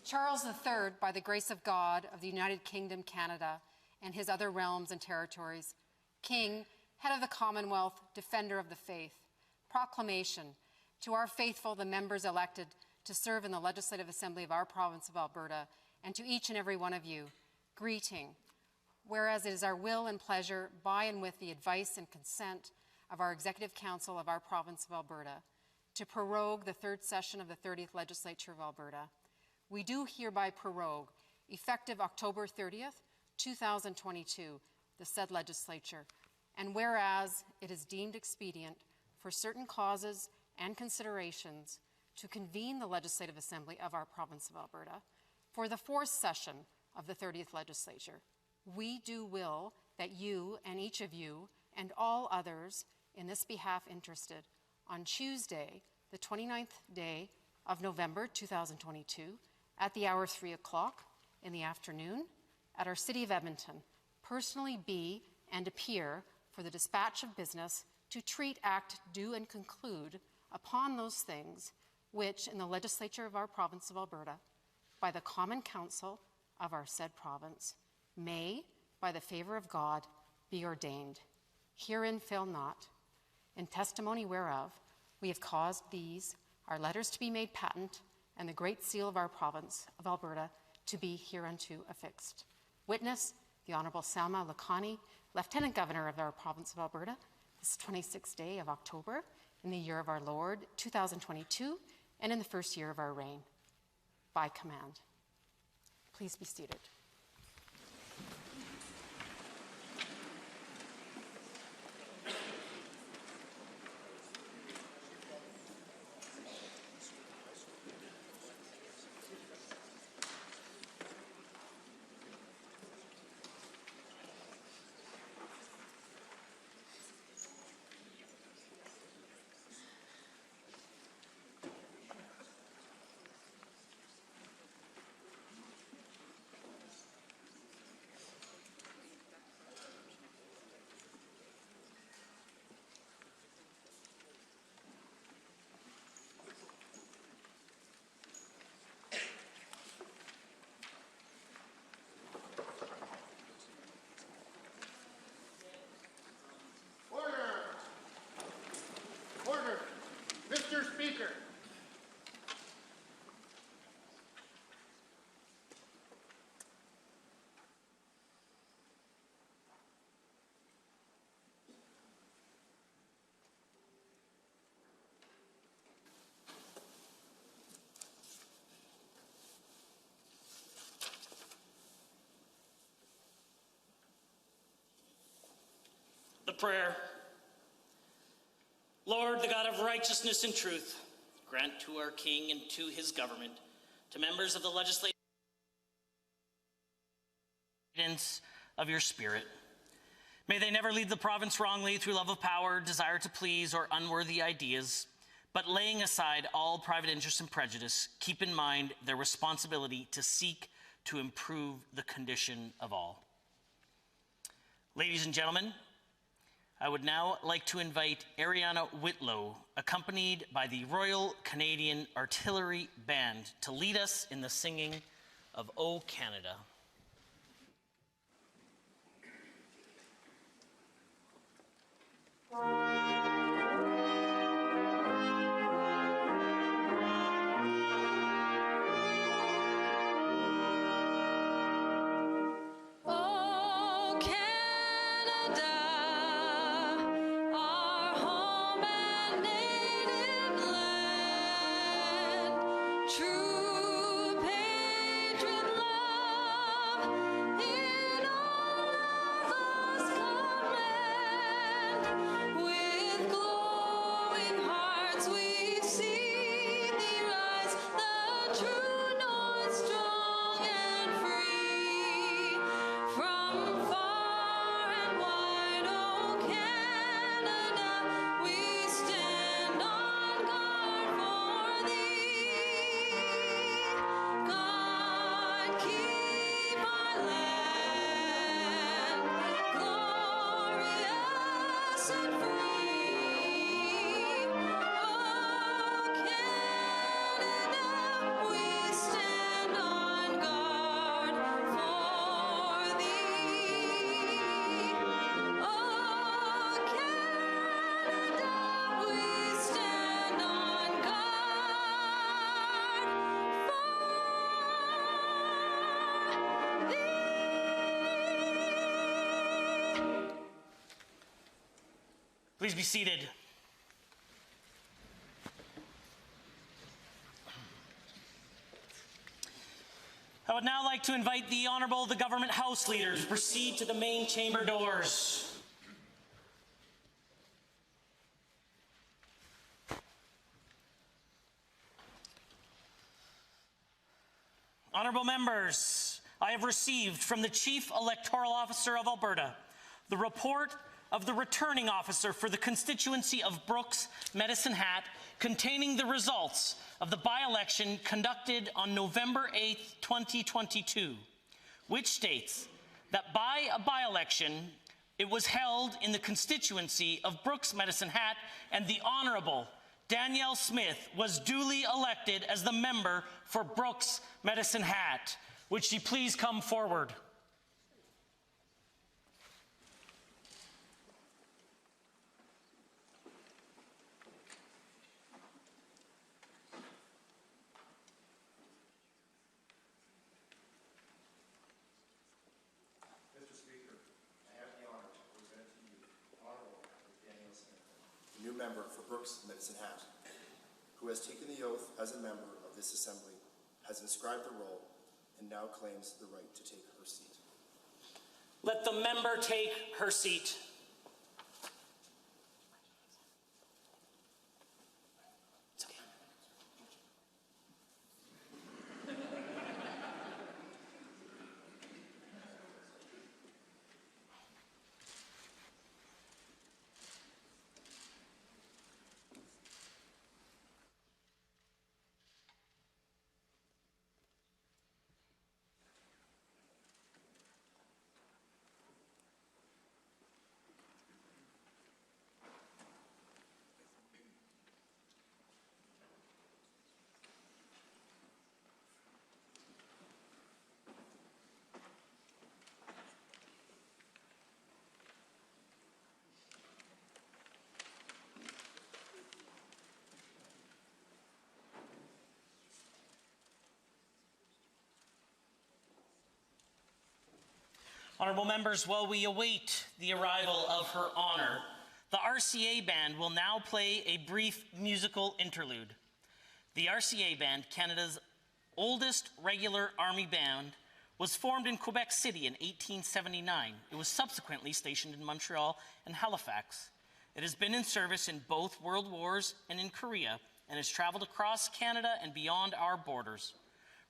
Charles III, by the grace of God of the United Kingdom, Canada, and his other realms and territories, King, Head of the Commonwealth, Defender of the Faith, proclamation to our faithful, the members elected to serve in the Legislative Assembly of our province of Alberta, and to each and every one of you, greeting. Whereas it is our will and pleasure, by and with the advice and consent of our Executive Council of our province of Alberta, to prorogue the third session of the 30th Legislature of Alberta, we do hereby prorogue, effective October 30th, 2022, the said legislature. And whereas it is deemed expedient for certain causes and considerations to convene the Legislative Assembly of our province of Alberta for the fourth session of the 30th Legislature, we do will that you and each of you and all others in this behalf interested on Tuesday, the 29th day of November 2022, at the hour 3 o'clock in the afternoon at our City of Edmonton, personally be and appear for the dispatch of business to treat, act, do, and conclude upon those things which, in the legislature of our province of Alberta, by the common council of our said province, may, by the favour of God, be ordained. Herein fail not. In testimony whereof, we have caused these, our letters to be made patent, and the great seal of our province of Alberta to be hereunto affixed. Witness, the Honourable Salma Lakhani, Lieutenant Governor of our province of Alberta, this 26th day of October, in the year of our Lord, 2022, and in the first year of our reign. By command. Please be seated. Mr. Speaker. The prayer. Lord, the God of righteousness and truth, grant to our King and to his government, to members of the legislature, of your Spirit. May they never lead the province wrongly through love of power, desire to please, or unworthy ideas, but laying aside all private interest and prejudice, keep in mind their responsibility to seek to improve the condition of all. Ladies and gentlemen, I would now like to invite Ariana Whitlow, accompanied by the Royal Canadian Artillery Band, to lead us in the singing of O Canada. With Please be seated. I would now like to invite the Honorable the Government House Leader to proceed to the main chamber doors. Honorable members, I have received from the Chief Electoral Officer of Alberta the report of the returning officer for the constituency of Brooks Medicine Hat containing the results of the by-election conducted on November 8, 2022, which states that by a by-election, it was held in the constituency of Brooks Medicine Hat, and the Honorable Danielle Smith was duly elected as the member for Brooks Medicine Hat. Would she please come forward? Mr. Speaker, I have the honor to present to you Honorable Danielle Smith, the new member for Brooks Medicine Hat, who has taken the oath as a member of this assembly, has inscribed the roll, and now claims the right to take her seat. Let the member take her seat. Honorable members, while we await the arrival of Her Honor, the RCA Band will now play a brief musical interlude. The RCA Band, Canada's oldest regular army band, was formed in Quebec City in 1879. It was subsequently stationed in Montreal and Halifax. It has been in service in both World Wars and in Korea, and has traveled across Canada and beyond our borders.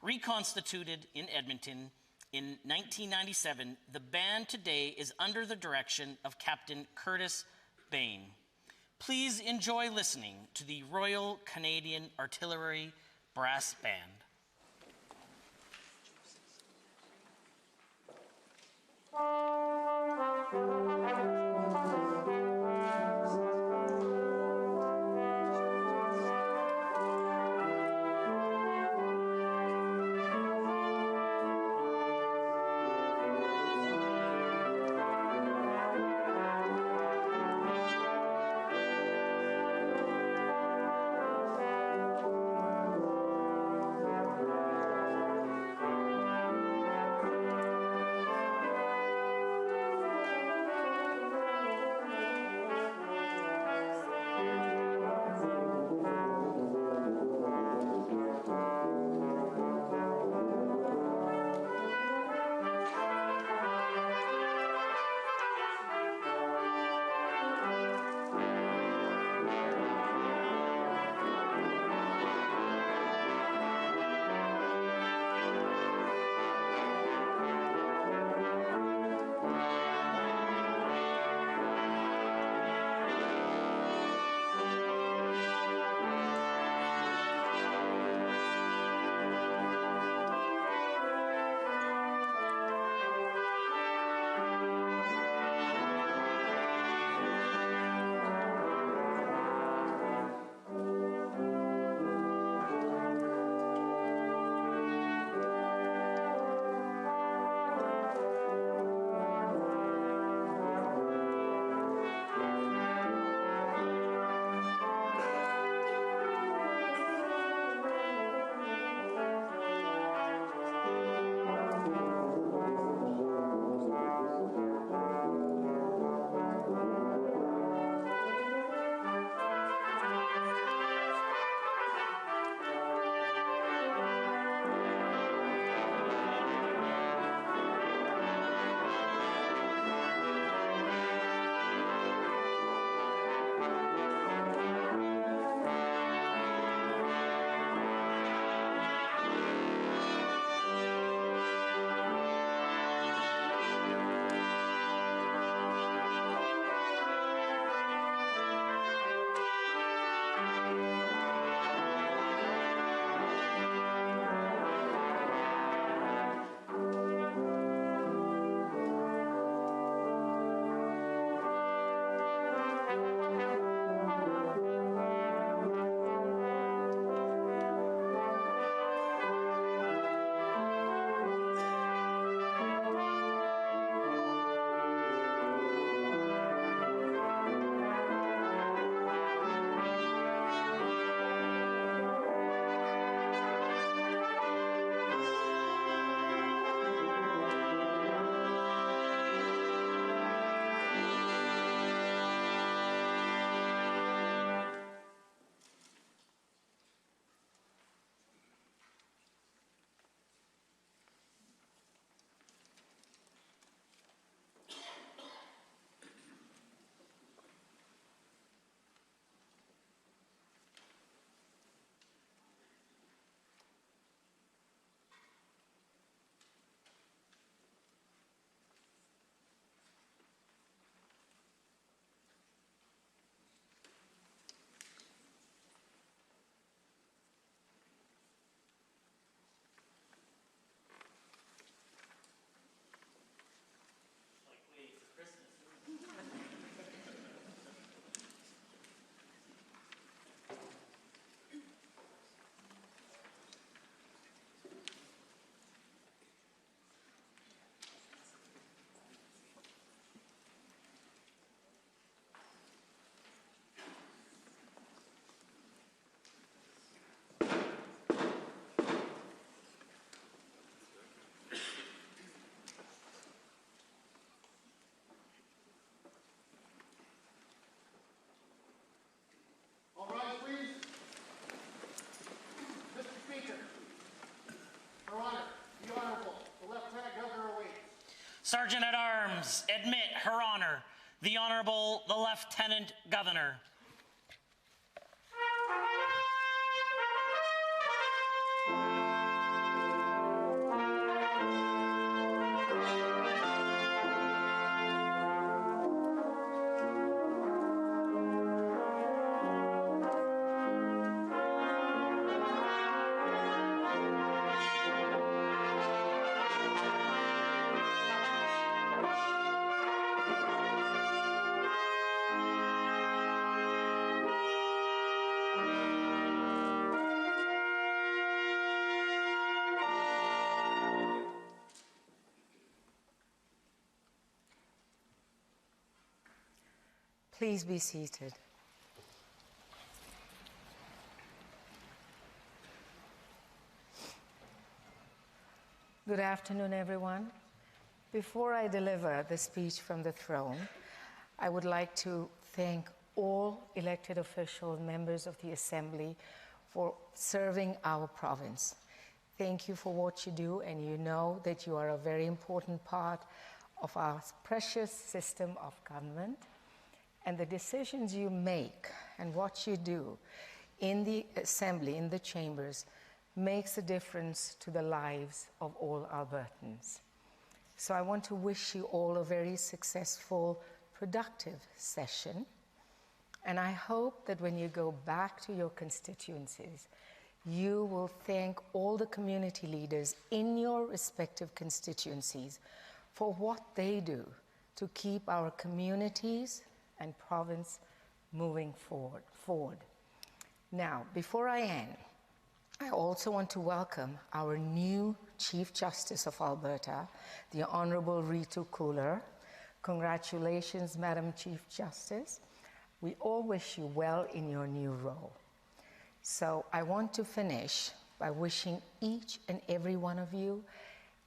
Reconstituted in Edmonton in 1997, the band today is under the direction of Captain Curtis Bain. Please enjoy listening to the Royal Canadian Artillery Brass Band. Sergeant at Arms, admit Her Honor, the Honorable the Lieutenant Governor. Please be seated. Good afternoon, everyone. Before I deliver the speech from the throne, I would like to thank all elected officials, members of the Assembly, for serving our province. Thank you for what you do, and you know that you are a very important part of our precious system of government. And the decisions you make and what you do in the Assembly, in the chambers, makes a difference to the lives of all Albertans. So I want to wish you all a very successful, productive session. And I hope that when you go back to your constituencies, you will thank all the community leaders in your respective constituencies for what they do to keep our communities and province moving forward. Now, before I end, I also want to welcome our new Chief Justice of Alberta, the Honorable Ritu Cooler. Congratulations, Madam Chief Justice. We all wish you well in your new role. So I want to finish by wishing each and every one of you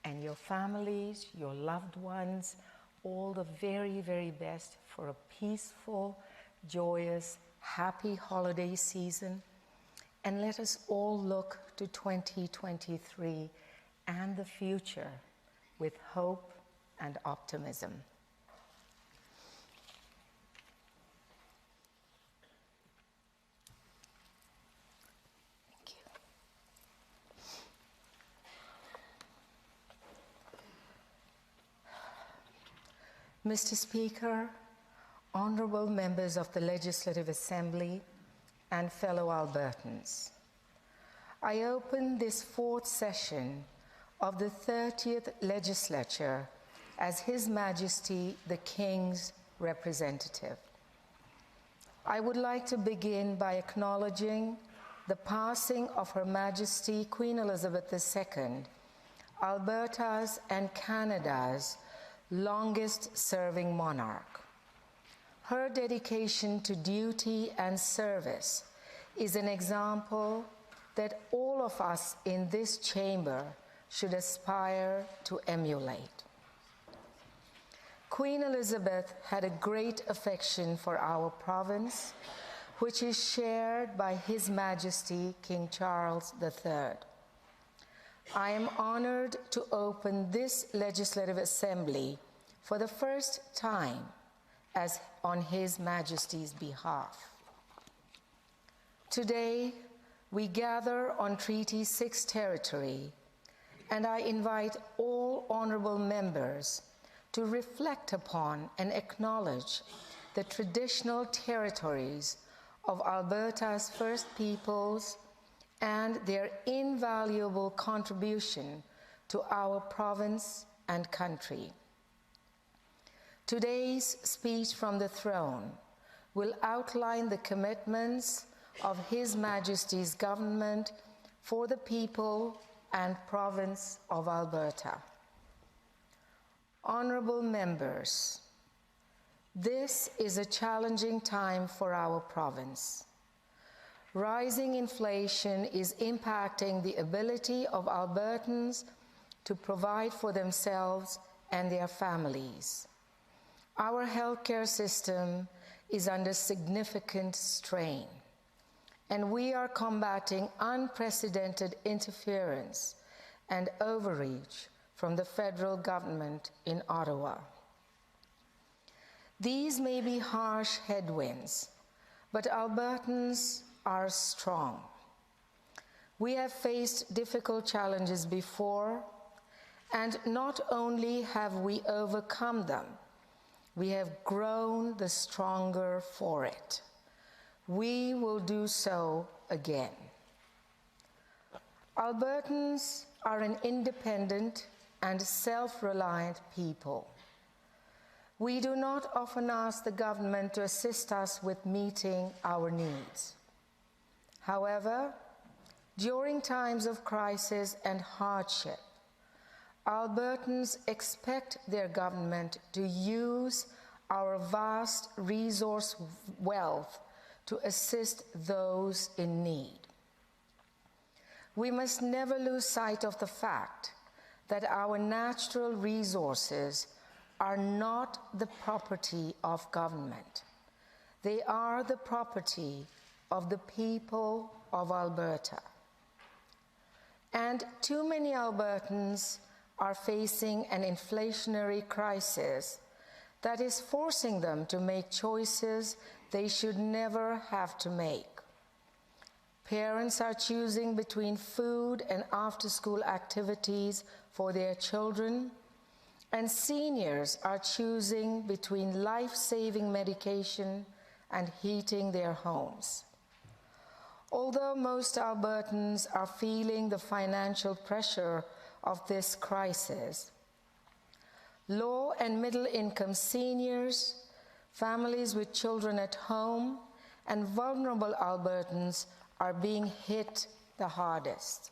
and your families, your loved ones, all the very, very best for a peaceful, joyous, happy holiday season. And let us all look to 2023 and the future with hope and optimism. Thank you. Mr. Speaker, honorable members of the Legislative Assembly, and fellow Albertans, I open this fourth session of the 30th Legislature as His Majesty the King's representative. I would like to begin by acknowledging the passing of Her Majesty Queen Elizabeth II, Alberta's and Canada's longest-serving monarch. Her dedication to duty and service is an example that all of us in this chamber should aspire to emulate. Queen Elizabeth had a great affection for our province, which is shared by His Majesty King Charles III. I am honored to open this Legislative Assembly for the first time as on His Majesty's behalf. Today, we gather on Treaty 6 territory, and I invite all honorable members to reflect upon and acknowledge the traditional territories of Alberta's First Peoples and their invaluable contribution to our province and country. Today's speech from the throne will outline the commitments of His Majesty's government for the people and province of Alberta. Honorable members, this is a challenging time for our province. Rising inflation is impacting the ability of Albertans to provide for themselves and their families. Our healthcare system is under significant strain, and we are combating unprecedented interference and overreach from the federal government in Ottawa. These may be harsh headwinds, but Albertans are strong. We have faced difficult challenges before, and not only have we overcome them, we have grown the stronger for it. We will do so again. Albertans are an independent and self-reliant people. We do not often ask the government to assist us with meeting our needs. However, during times of crisis and hardship, Albertans expect their government to use our vast resource wealth to assist those in need. We must never lose sight of the fact that our natural resources are not the property of government. They are the property of the people of Alberta. And too many Albertans are facing an inflationary crisis that is forcing them to make choices they should never have to make. Parents are choosing between food and after-school activities for their children, and seniors are choosing between life-saving medication and heating their homes. Although most Albertans are feeling the financial pressure of this crisis, low and middle-income seniors, families with children at home, and vulnerable Albertans are being hit the hardest.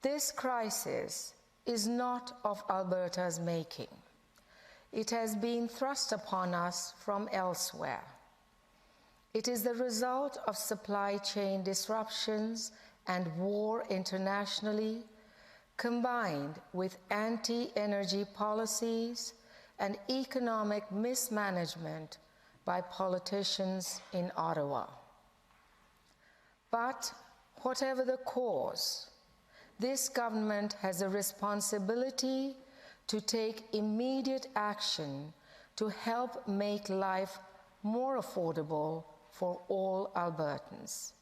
This crisis is not of Alberta's making. It has been thrust upon us from elsewhere. It is the result of supply chain disruptions and war internationally, combined with anti-energy policies and economic mismanagement by politicians in Ottawa. But whatever the cause, this government has a responsibility to take immediate action to help make life more affordable for all Albertans.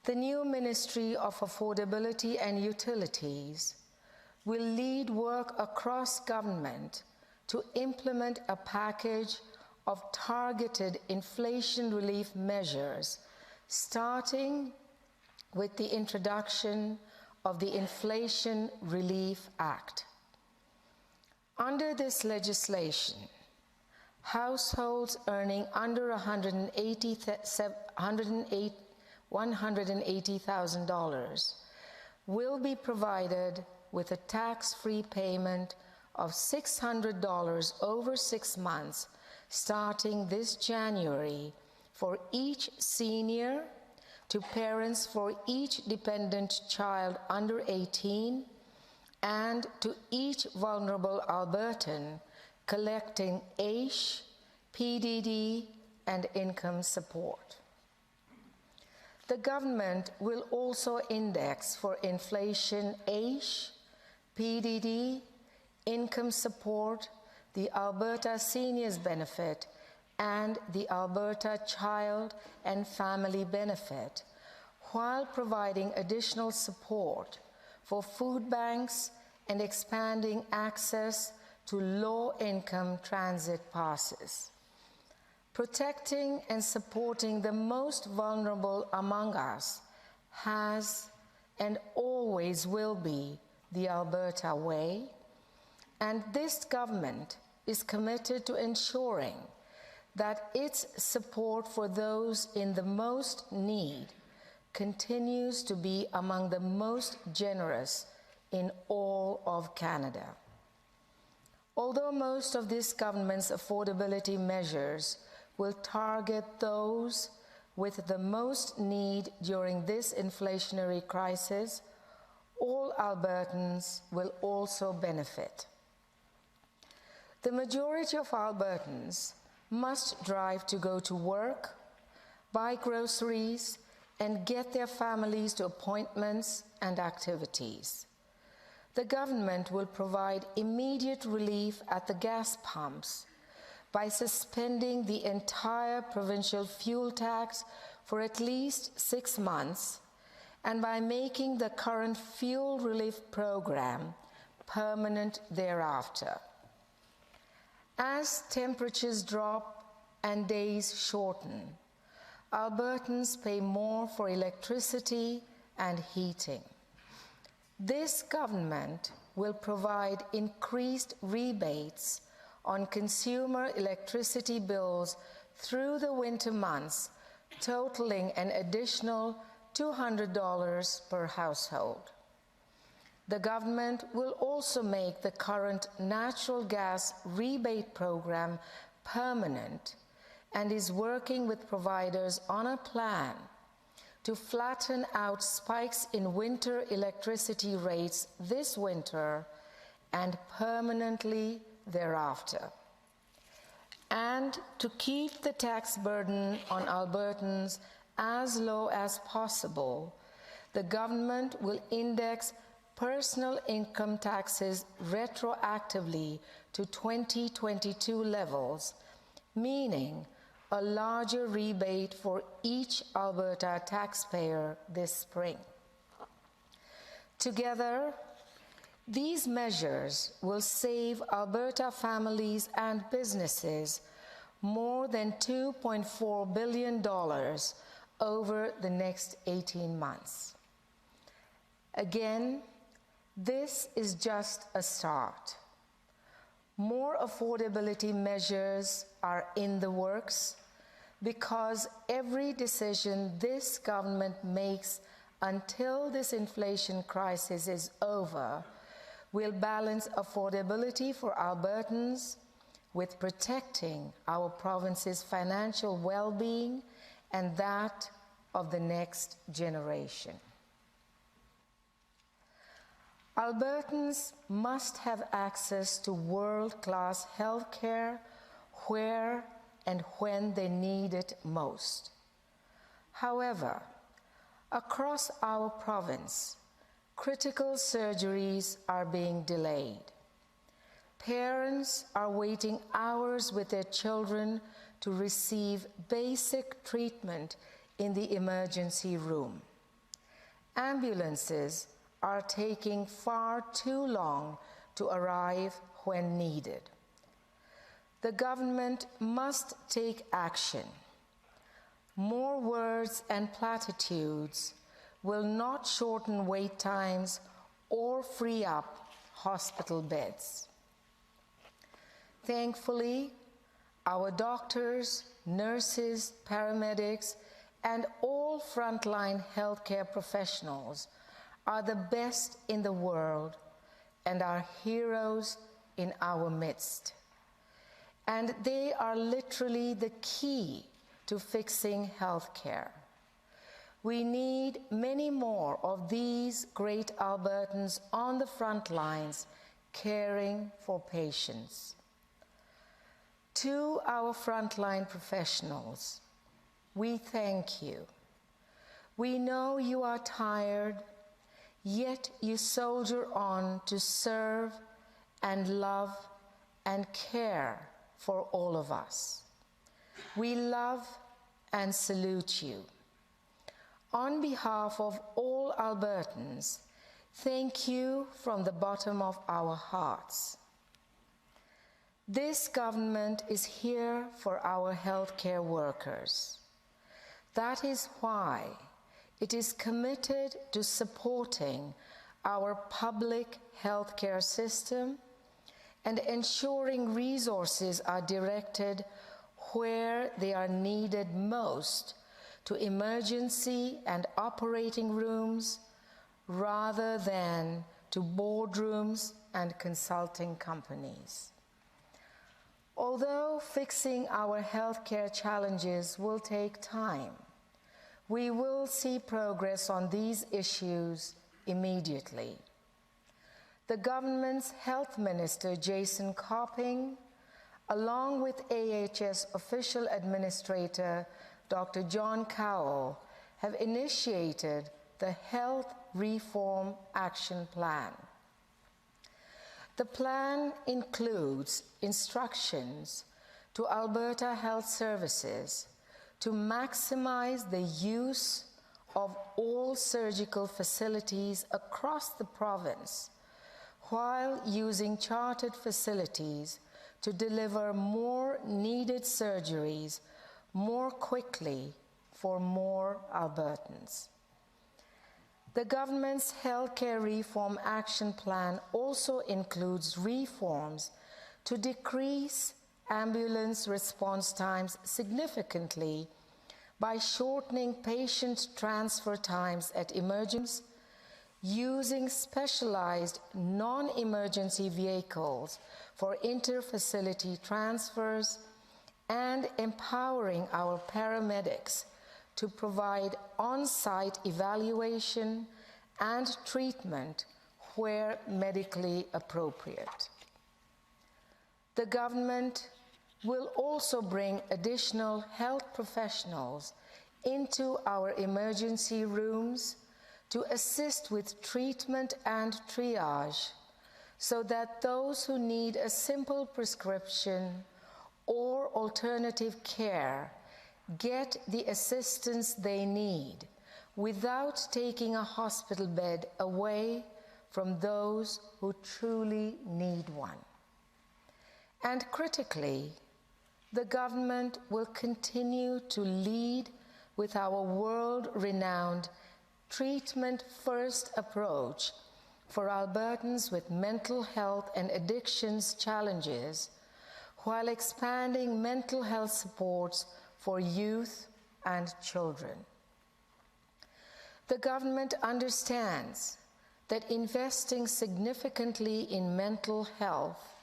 The new Ministry of Affordability and Utilities will lead work across government to implement a package of targeted inflation relief measures, starting with the introduction of the Inflation Relief Act. Under this legislation, households earning under $180,000 will be provided with a tax-free payment of $600 over 6 months, starting this January, for each senior, to parents for each dependent child under 18, and to each vulnerable Albertan collecting AISH, PDD, and income support. The government will also index for inflation AISH, PDD, income support, the Alberta Seniors Benefit, and the Alberta Child and Family Benefit, while providing additional support for food banks and expanding access to low-income transit passes. Protecting and supporting the most vulnerable among us has and always will be the Alberta way, and this government is committed to ensuring that its support for those in the most need continues to be among the most generous in all of Canada. Although most of this government's affordability measures will target those with the most need during this inflationary crisis, all Albertans will also benefit. The majority of Albertans must drive to go to work, buy groceries, and get their families to appointments and activities. The government will provide immediate relief at the gas pumps by suspending the entire provincial fuel tax for at least 6 months and by making the current fuel relief program permanent thereafter. As temperatures drop and days shorten, Albertans pay more for electricity and heating. This government will provide increased rebates on consumer electricity bills through the winter months, totaling an additional $200 per household. The government will also make the current natural gas rebate program permanent and is working with providers on a plan to flatten out spikes in winter electricity rates this winter and permanently thereafter, and to keep the tax burden on Albertans as low as possible. The government will index personal income taxes retroactively to 2022 levels, meaning a larger rebate for each Alberta taxpayer this spring. Together, these measures will save Alberta families and businesses more than $2.4 billion over the next 18 months. Again, this is just a start. More affordability measures are in the works because every decision this government makes until this inflation crisis is over will balance affordability for Albertans with protecting our province's financial well-being and that of the next generation. Albertans must have access to world-class health care where and when they need it most. However, across our province, critical surgeries are being delayed. Parents are waiting hours with their children to receive basic treatment in the emergency room. Ambulances are taking far too long to arrive when needed. The government must take action. More words and platitudes will not shorten wait times or free up hospital beds. Thankfully, our doctors, nurses, paramedics, and all frontline healthcare professionals are the best in the world and are heroes in our midst. And they are literally the key to fixing healthcare. We need many more of these great Albertans on the front lines caring for patients. To our frontline professionals, we thank you. We know you are tired, yet you soldier on to serve and love and care for all of us. We love and salute you. On behalf of all Albertans, thank you from the bottom of our hearts. This government is here for our healthcare workers. That is why it is committed to supporting our public healthcare system and ensuring resources are directed where they are needed most, to emergency and operating rooms rather than to boardrooms and consulting companies. Although fixing our healthcare challenges will take time, we will see progress on these issues immediately. The government's Health Minister, Jason Copping, along with AHS Official Administrator, Dr. John Cowell, have initiated the Health Reform Action Plan. The plan includes instructions to Alberta Health Services to maximize the use of all surgical facilities across the province while using chartered facilities to deliver more needed surgeries more quickly for more Albertans. The government's healthcare reform action plan also includes reforms to decrease ambulance response times significantly by shortening patient transfer times at emergencies, using specialized non-emergency vehicles for inter-facility transfers, and empowering our paramedics to provide on-site evaluation and treatment where medically appropriate. The government will also bring additional health professionals into our emergency rooms to assist with treatment and triage so that those who need a simple prescription or alternative care get the assistance they need without taking a hospital bed away from those who truly need one. And critically, the government will continue to lead with our world-renowned treatment-first approach for Albertans with mental health and addictions challenges, while expanding mental health supports for youth and children. The government understands that investing significantly in mental health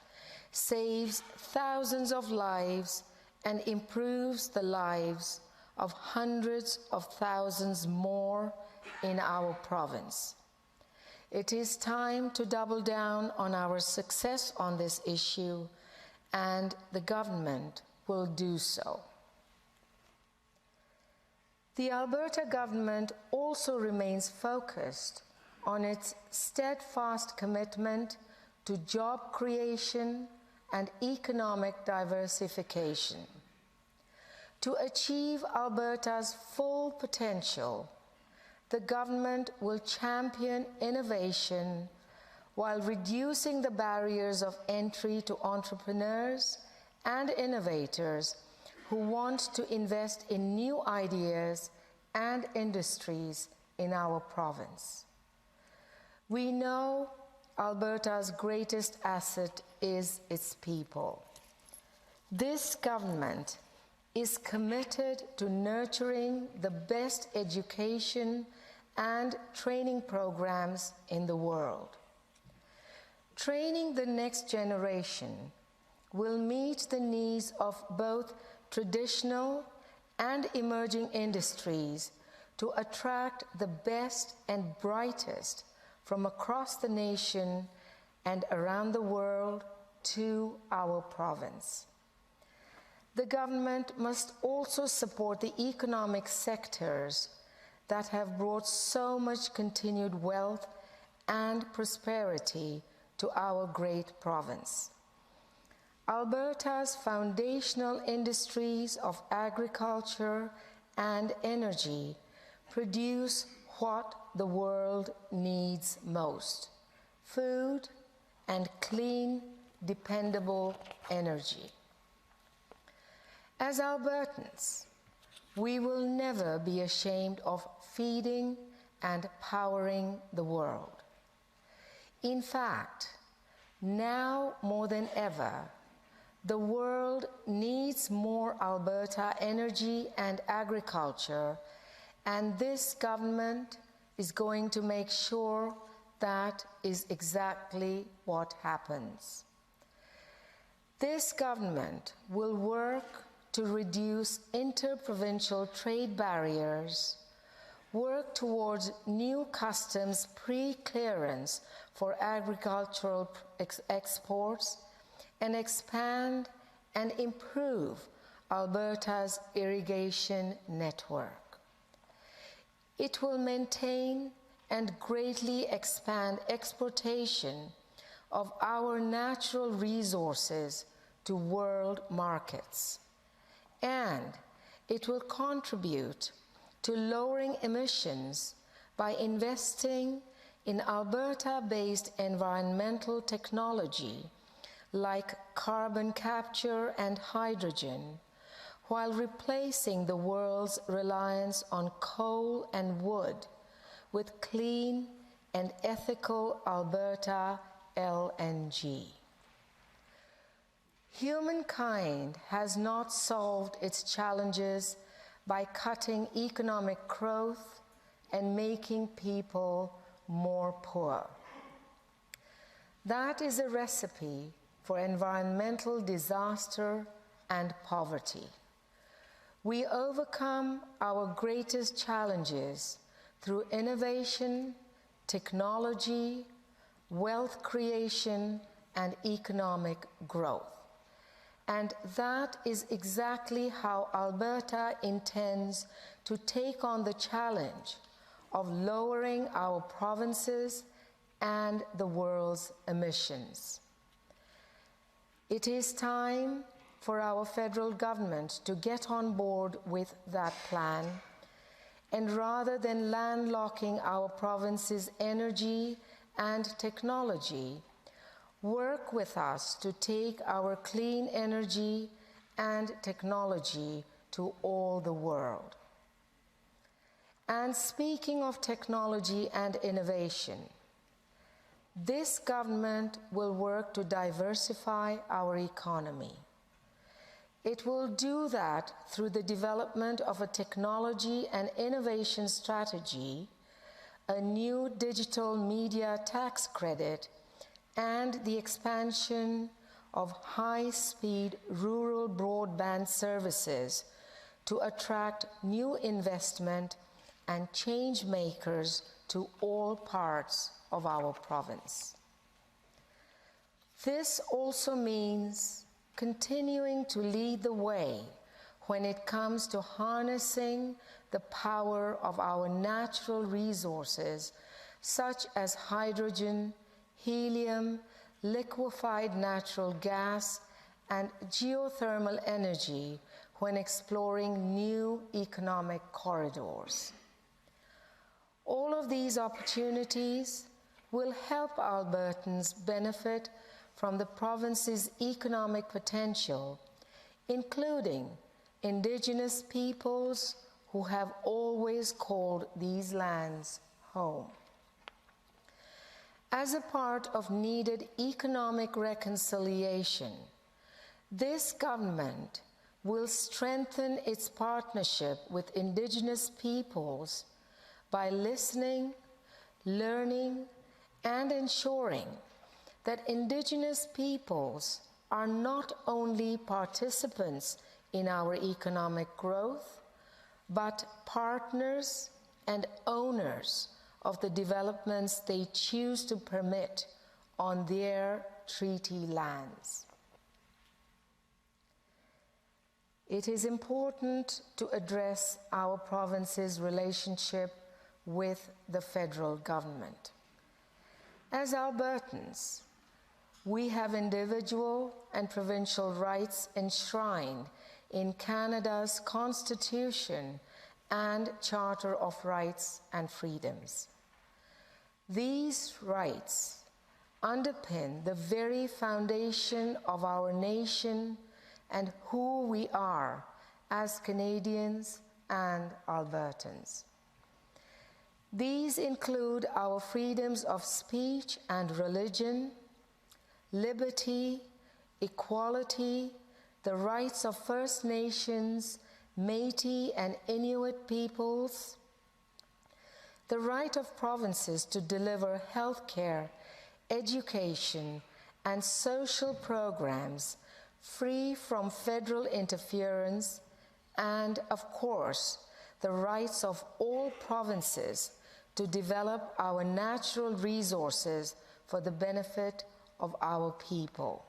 saves thousands of lives and improves the lives of hundreds of thousands more in our province. It is time to double down on our success on this issue, and the government will do so. The Alberta government also remains focused on its steadfast commitment to job creation and economic diversification. To achieve Alberta's full potential, the government will champion innovation while reducing the barriers of entry to entrepreneurs and innovators who want to invest in new ideas and industries in our province. We know Alberta's greatest asset is its people. This government is committed to nurturing the best education and training programs in the world. Training the next generation will meet the needs of both traditional and emerging industries to attract the best and brightest from across the nation and around the world to our province. The government must also support the economic sectors that have brought so much continued wealth and prosperity to our great province. Alberta's foundational industries of agriculture and energy produce what the world needs most: food and clean, dependable energy. As Albertans, we will never be ashamed of feeding and powering the world. In fact, now more than ever, the world needs more Alberta energy and agriculture, and this government is going to make sure that is exactly what happens. This government will work to reduce inter-provincial trade barriers, work towards new customs pre-clearance for agricultural exports, and expand and improve Alberta's irrigation network. It will maintain and greatly expand exportation of our natural resources to world markets, and it will contribute to lowering emissions by investing in Alberta-based environmental technology like carbon capture and hydrogen, while replacing the world's reliance on coal and wood with clean and ethical Alberta LNG. Humankind has not solved its challenges by cutting economic growth and making people more poor. That is a recipe for environmental disaster and poverty. We overcome our greatest challenges through innovation, technology, wealth creation, and economic growth. And that is exactly how Alberta intends to take on the challenge of lowering our provinces and the world's emissions. It is time for our federal government to get on board with that plan, and rather than landlocking our province's energy and technology, work with us to take our clean energy and technology to all the world. And speaking of technology and innovation, this government will work to diversify our economy. It will do that through the development of a technology and innovation strategy, a new digital media tax credit, and the expansion of high-speed rural broadband services to attract new investment and change makers to all parts of our province. This also means continuing to lead the way when it comes to harnessing the power of our natural resources, such as hydrogen, helium, liquefied natural gas, and geothermal energy when exploring new economic corridors. All of these opportunities will help Albertans benefit from the province's economic potential, including Indigenous peoples who have always called these lands home. As a part of needed economic reconciliation, this government will strengthen its partnership with Indigenous peoples by listening, learning, and ensuring that Indigenous peoples are not only participants in our economic growth, but partners and owners of the developments they choose to permit on their treaty lands. It is important to address our province's relationship with the federal government. As Albertans, we have individual and provincial rights enshrined in Canada's Constitution and Charter of Rights and Freedoms. These rights underpin the very foundation of our nation and who we are as Canadians and Albertans. These include our freedoms of speech and religion, liberty, equality, the rights of First Nations, Métis and Inuit peoples, the right of provinces to deliver healthcare, education, and social programs free from federal interference, and, of course, the rights of all provinces to develop our natural resources for the benefit of our people.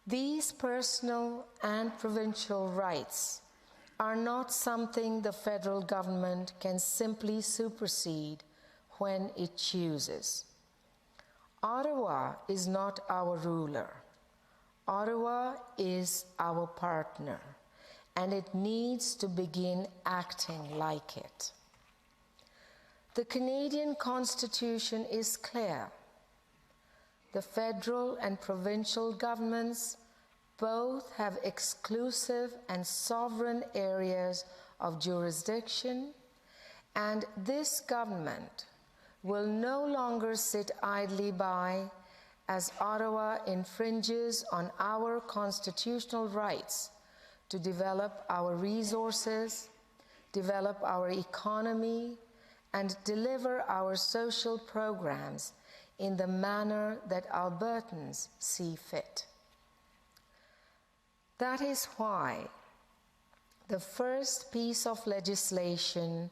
These personal and provincial rights are not something the federal government can simply supersede when it chooses. Ottawa is not our ruler. Ottawa is our partner, and it needs to begin acting like it. The Canadian Constitution is clear. The federal and provincial governments both have exclusive and sovereign areas of jurisdiction, and this government will no longer sit idly by as Ottawa infringes on our constitutional rights to develop our resources, develop our economy, and deliver our social programs in the manner that Albertans see fit. That is why the first piece of legislation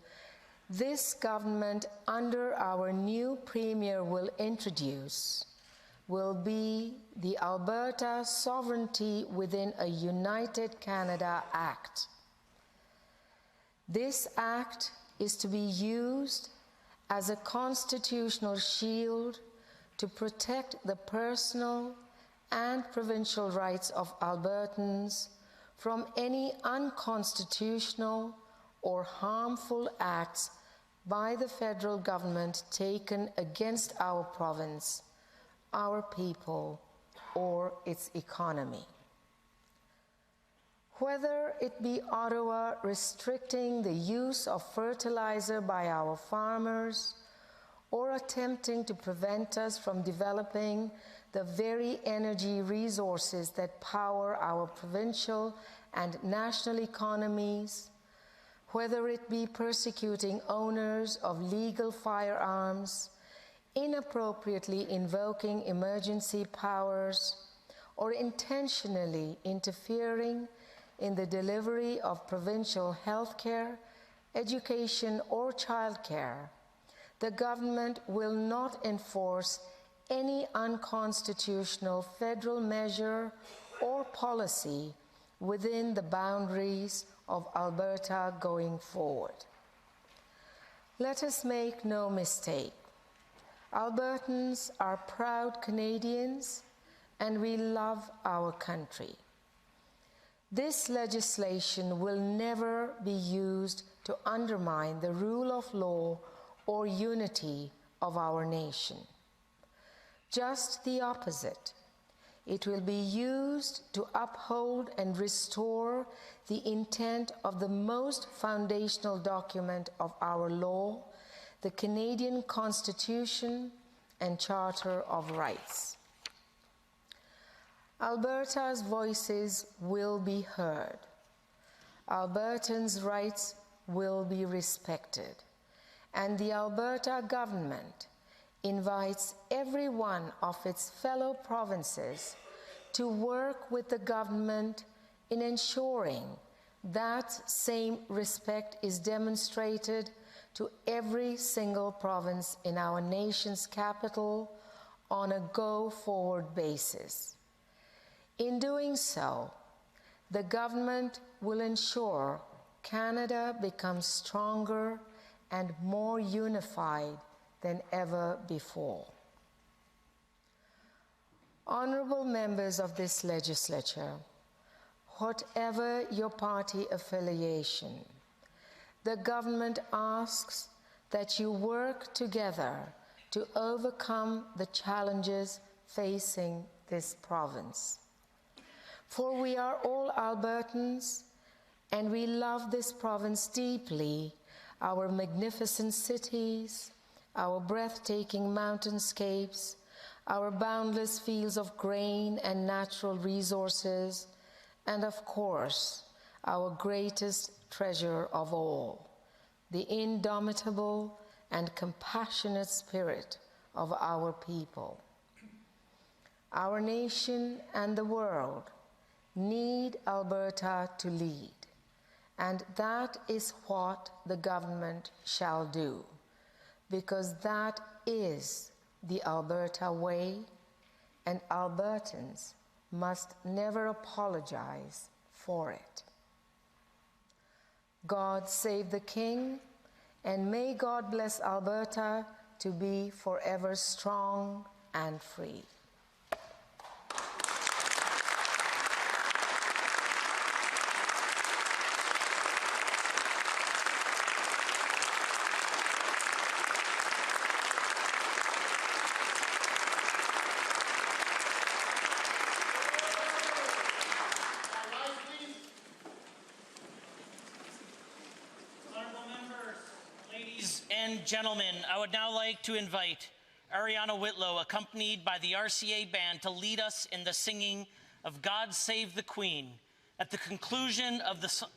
this government under our new Premier will introduce will be the Alberta Sovereignty Within a United Canada Act. This act is to be used as a constitutional shield to protect the personal and provincial rights of Albertans from any unconstitutional or harmful acts by the federal government taken against our province, our people, or its economy. Whether it be Ottawa restricting the use of fertilizer by our farmers, or attempting to prevent us from developing the very energy resources that power our provincial and national economies, whether it be persecuting owners of legal firearms, inappropriately invoking emergency powers, or intentionally interfering in the delivery of provincial health care, education, or childcare, the government will not enforce any unconstitutional federal measure or policy within the boundaries of Alberta going forward. Let us make no mistake. Albertans are proud Canadians, and we love our country. This legislation will never be used to undermine the rule of law or unity of our nation. Just the opposite. It will be used to uphold and restore the intent of the most foundational document of our law, the Canadian Constitution and Charter of Rights. Alberta's voices will be heard. Albertans' rights will be respected. And the Alberta government invites every one of its fellow provinces to work with the government in ensuring that same respect is demonstrated to every single province in our nation's capital on a go-forward basis. In doing so, the government will ensure Canada becomes stronger and more unified than ever before. Honourable members of this legislature, whatever your party affiliation, the government asks that you work together to overcome the challenges facing this province. For we are all Albertans, and we love this province deeply, our magnificent cities, our breathtaking mountainscapes, our boundless fields of grain and natural resources, and of course, our greatest treasure of all, the indomitable and compassionate spirit of our people. Our nation and the world need Alberta to lead, and that is what the government shall do, because that is the Alberta way, and Albertans must never apologize for it. God save the King, and may God bless Alberta to be forever strong and free. Gentlemen, I would now like to invite Ariana Whitlow, accompanied by the RCA Band, to lead us in the singing of God Save the Queen. At the conclusion of the song...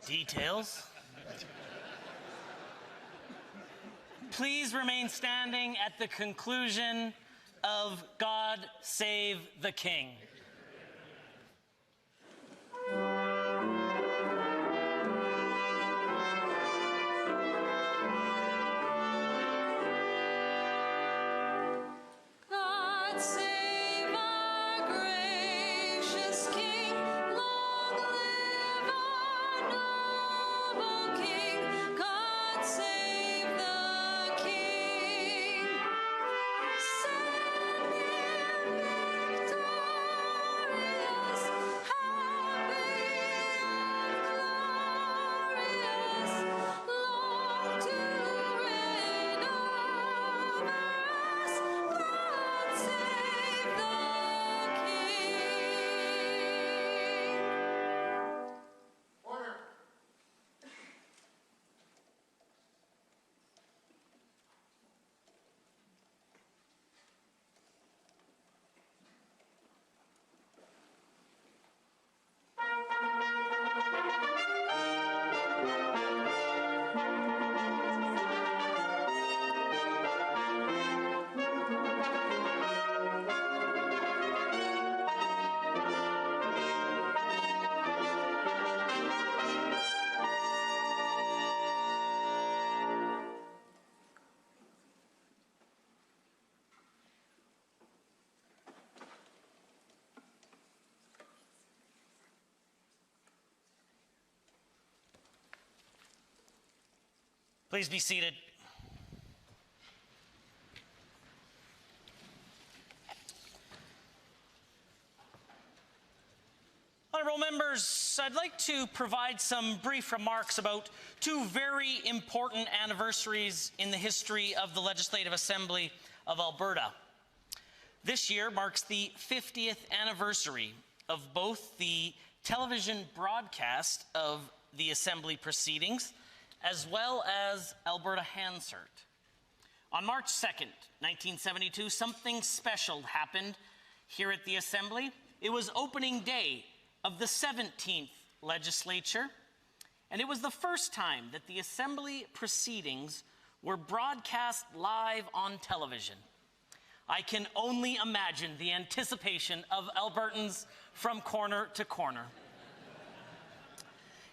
Details? Please remain standing at the conclusion of God Save the King. Please be seated. Honorable members, I'd like to provide some brief remarks about two very important anniversaries in the history of the Legislative Assembly of Alberta. This year marks the 50th anniversary of both the television broadcast of the Assembly proceedings as well as Alberta Hansard. On March 2nd, 1972, something special happened here at the Assembly. It was opening day of the 17th legislature, and it was the first time that the Assembly proceedings were broadcast live on television. I can only imagine the anticipation of Albertans from corner to corner.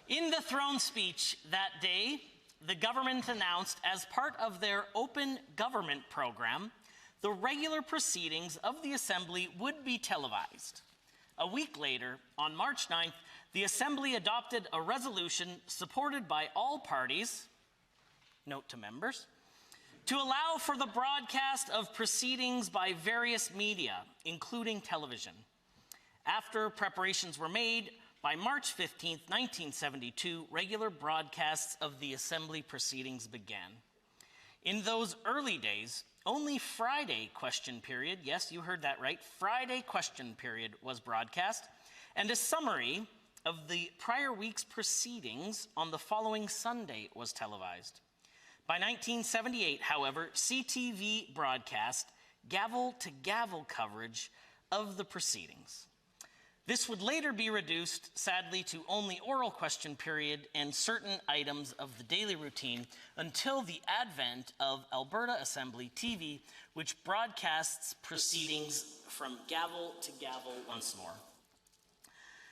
In the throne speech that day, the government announced, as part of their open government program, the regular proceedings of the Assembly would be televised. A week later, on March 9th, the Assembly adopted a resolution supported by all parties, note to members, to allow for the broadcast of proceedings by various media, including television. After preparations were made, by March 15, 1972, regular broadcasts of the Assembly proceedings began. In those early days, only Friday question period, yes, you heard that right, Friday question period was broadcast, and a summary of the prior week's proceedings on the following Sunday was televised. By 1978, however, CTV broadcast gavel-to-gavel coverage of the proceedings. This would later be reduced, sadly, to only oral question period and certain items of the daily routine until the advent of Alberta Assembly TV, which broadcasts proceedings from gavel to gavel once more.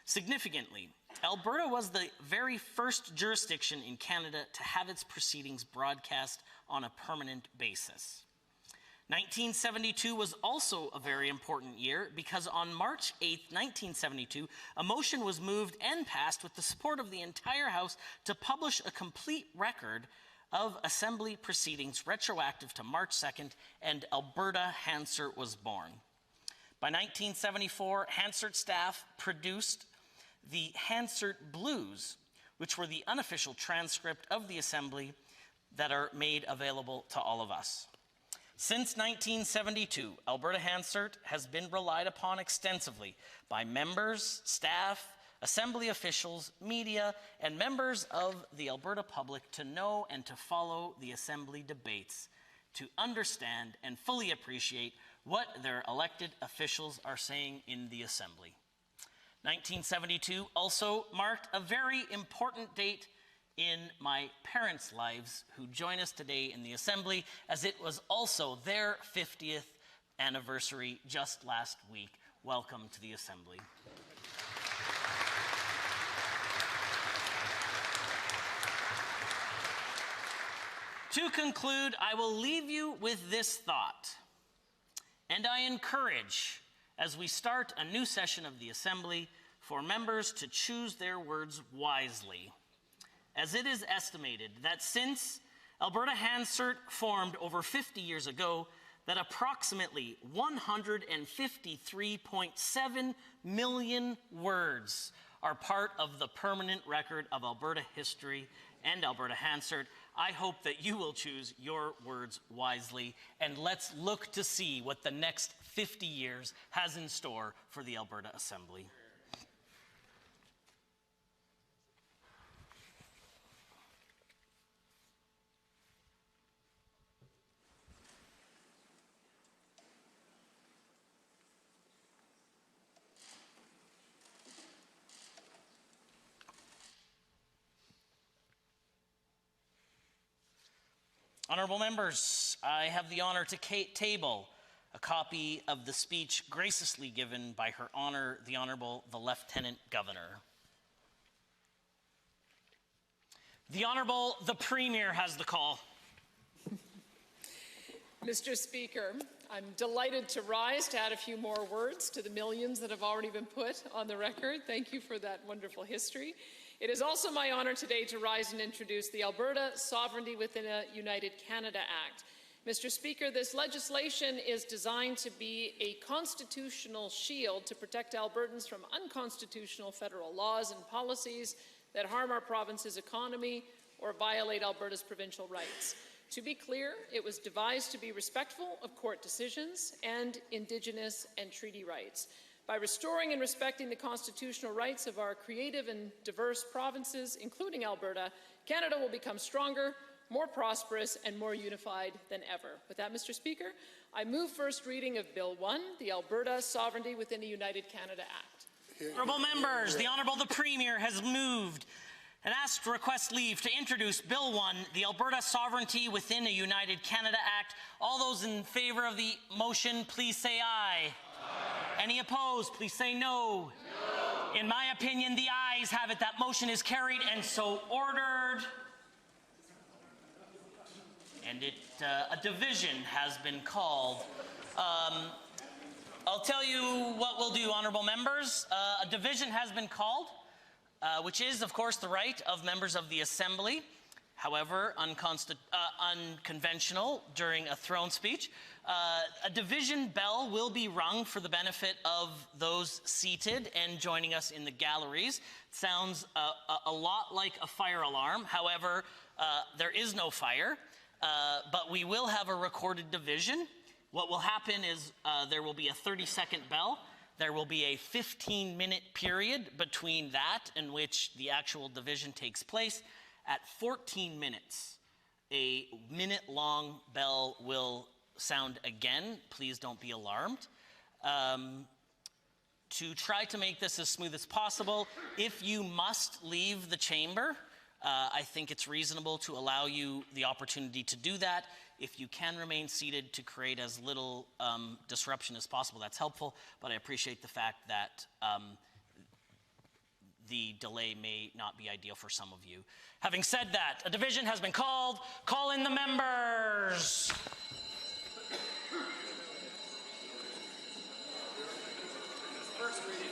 Significantly, Alberta was the very first jurisdiction in Canada to have its proceedings broadcast on a permanent basis. 1972 was also a very important year because on March 8, 1972, a motion was moved and passed with the support of the entire House to publish a complete record of Assembly proceedings retroactive to March 2nd, and Alberta Hansard was born. By 1974, Hansard staff produced the Hansard Blues, which were the unofficial transcript of the Assembly that are made available to all of us. Since 1972, Alberta Hansard has been relied upon extensively by members, staff, Assembly officials, media, and members of the Alberta public to know and to follow the Assembly debates, to understand and fully appreciate what their elected officials are saying in the Assembly. 1972 also marked a very important date in my parents' lives who join us today in the Assembly, as it was also their 50th anniversary just last week. Welcome to the Assembly. To conclude, I will leave you with this thought, and I encourage, as we start a new session of the Assembly, for members to choose their words wisely, as it is estimated that since Alberta Hansard formed over 50 years ago, that approximately 153.7 million words are part of the permanent record of Alberta history and Alberta Hansard. I hope that you will choose your words wisely, and let's look to see what the next 50 years has in store for the Alberta Assembly. Honourable members, I have the honour to table a copy of the speech graciously given by Her Honour, the Honourable the Lieutenant Governor. The Honourable the Premier has the call. Mr. Speaker, I'm delighted to rise to add a few more words to the millions that have already been put on the record. Thank you for that wonderful history. It is also my honour today to rise and introduce the Alberta Sovereignty Within a United Canada Act. Mr. Speaker, this legislation is designed to be a constitutional shield to protect Albertans from unconstitutional federal laws and policies that harm our province's economy or violate Alberta's provincial rights. To be clear, it was devised to be respectful of court decisions and Indigenous and treaty rights. By restoring and respecting the constitutional rights of our creative and diverse provinces, including Alberta, Canada will become stronger, more prosperous, and more unified than ever. With that, Mr. Speaker, I move first reading of Bill 1, the Alberta Sovereignty Within a United Canada Act. Honourable members, the Honourable the Premier has moved and asked to request leave to introduce Bill 1, the Alberta Sovereignty Within a United Canada Act. All those in favour of the motion, please say aye. Any opposed, please say no. No. In my opinion, the ayes have it. That motion is carried and so ordered. And a division has been called. I'll tell you what we'll do, honourable members. A division has been called, which is, of course, the right of members of the Assembly. However, unconventional during a throne speech. A division bell will be rung for the benefit of those seated and joining us in the galleries. It sounds a lot like a fire alarm. However, there is no fire, but we will have a recorded division. What will happen is there will be a 30-second bell. There will be a 15-minute period between that in which the actual division takes place. At 14 minutes, a minute-long bell will sound again. Please don't be alarmed. To try to make this as smooth as possible, if you must leave the chamber, I think it's reasonable to allow you the opportunity to do that. If you can remain seated to create as little disruption as possible, that's helpful, but I appreciate the fact that the delay may not be ideal for some of you. Having said that, a division has been called. Call in the members. First reading.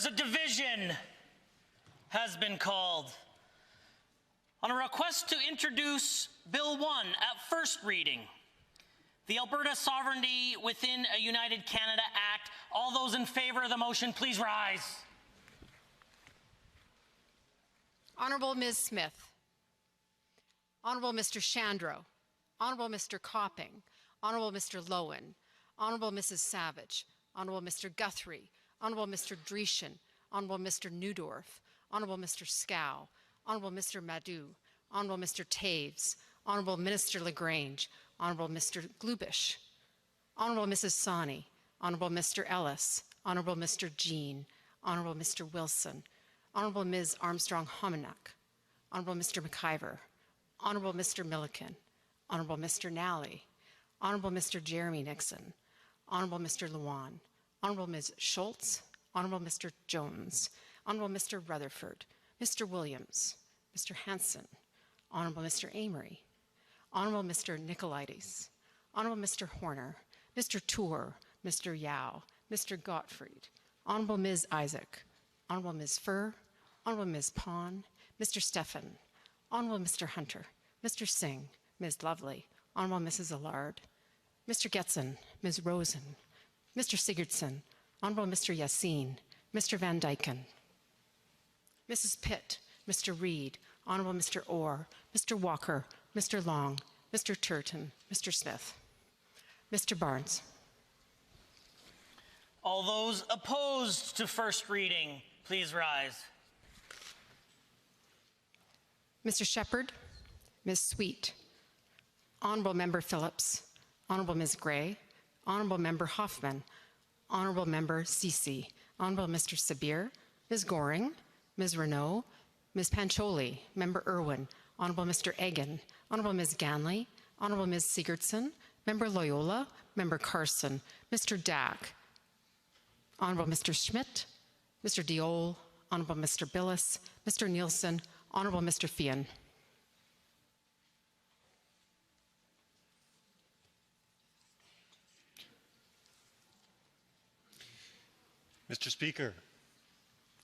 Members, a division has been called. On a request to introduce Bill 1 at first reading, the Alberta Sovereignty Within a United Canada Act, all those in favor of the motion, please rise. Honourable Ms. Smith. Honourable Mr. Shandro. Honourable Mr. Copping. Honourable Mr. Lowen. Honourable Mrs. Savage. Honourable Mr. Guthrie. Honourable Mr. Dreeshen. Honourable Mr. Newdorf. Honourable Mr. Scow. Honourable Mr. Madu. Honourable Mr. Taves. Honourable Minister LaGrange. Honourable Mr. Glubish. Honourable Mrs. Sawney. Honourable Mr. Ellis. Honourable Mr. Jean. Honourable Mr. Wilson. Honourable Ms. Armstrong-Homenuck. Honourable Mr. McIver. Honourable Mr. Milliken. Honourable Mr. Nally. Honourable Mr. Jeremy Nixon. Honourable Mr. Luan. Honourable Ms. Schultz. Honourable Mr. Jones. Honourable Mr. Rutherford. Mr. Williams. Mr. Hanson. Honourable Mr. Amory. Honourable Mr. Nicolaides. Honourable Mr. Horner. Mr. Tour. Mr. Yao. Mr. Gottfried. Honourable Ms. Isaac. Honourable Ms. Furr. Honourable Ms. Pon. Mr. Stephan. Honourable Mr. Hunter. Mr. Singh. Ms. Lovely. Honourable Mrs. Allard. Mr. Getson. Ms. Rosen. Mr. Sigurdsson. Honourable Mr. Yassine. Mr. Van Dyken. Mrs. Pitt. Mr. Reid. Honourable Mr. Orr. Mr. Walker. Mr. Long. Mr. Turton. Mr. Smith. Mr. Barnes. All those opposed to first reading, please rise. Mr. Shepherd. Ms. Sweet. Honourable Member Phillips. Honourable Ms. Gray. Honourable Member Hoffman. Honourable Member Ceci. Honourable Mr. Sabir. Ms. Goring. Ms. Renault. Ms. Pancholi. Member Irwin. Honourable Mr. Egan. Honourable Ms. Ganley. Honourable Ms. Sigurdsson. Member Loyola. Member Carson. Mr. Dack. Honourable Mr. Schmidt. Mr. Diol. Honourable Mr. Billis. Mr. Nielsen. Honourable Mr. Fian. Mr. Speaker,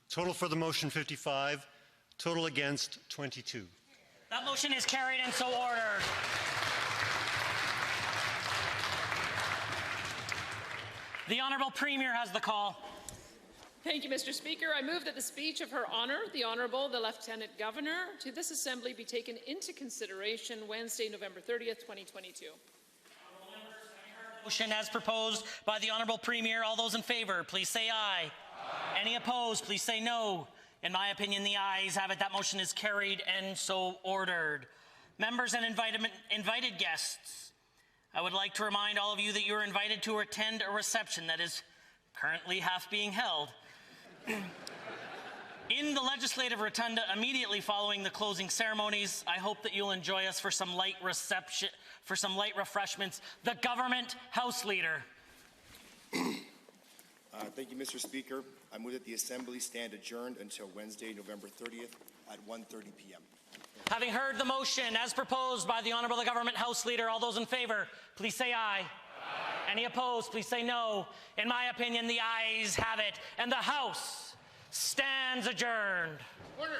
total for the motion 55, total against 22. That motion is carried and so ordered. The Honourable Premier has the call. Thank you, Mr. Speaker. I move that the speech of Her Honour, the Honourable the Lieutenant Governor, to this Assembly be taken into consideration Wednesday, November 30th, 2022. Motion as proposed by the Honourable Premier. All those in favour, please say aye. Aye. Any opposed, please say no. In my opinion, the ayes have it. That motion is carried and so ordered. Members and invited guests, I would like to remind all of you that you are invited to attend a reception that is currently half being held in the Legislative Rotunda immediately following the closing ceremonies. I hope that you'll enjoy us for some light reception, for some light refreshments. The Government House Leader. Thank you, Mr. Speaker. I move that the Assembly stand adjourned until Wednesday, November 30th at 1:30 p.m. Having heard the motion as proposed by the Honourable Government House Leader, all those in favour, please say aye. Aye. Any opposed, please say no. In my opinion, the ayes have it, and the House stands adjourned. Order.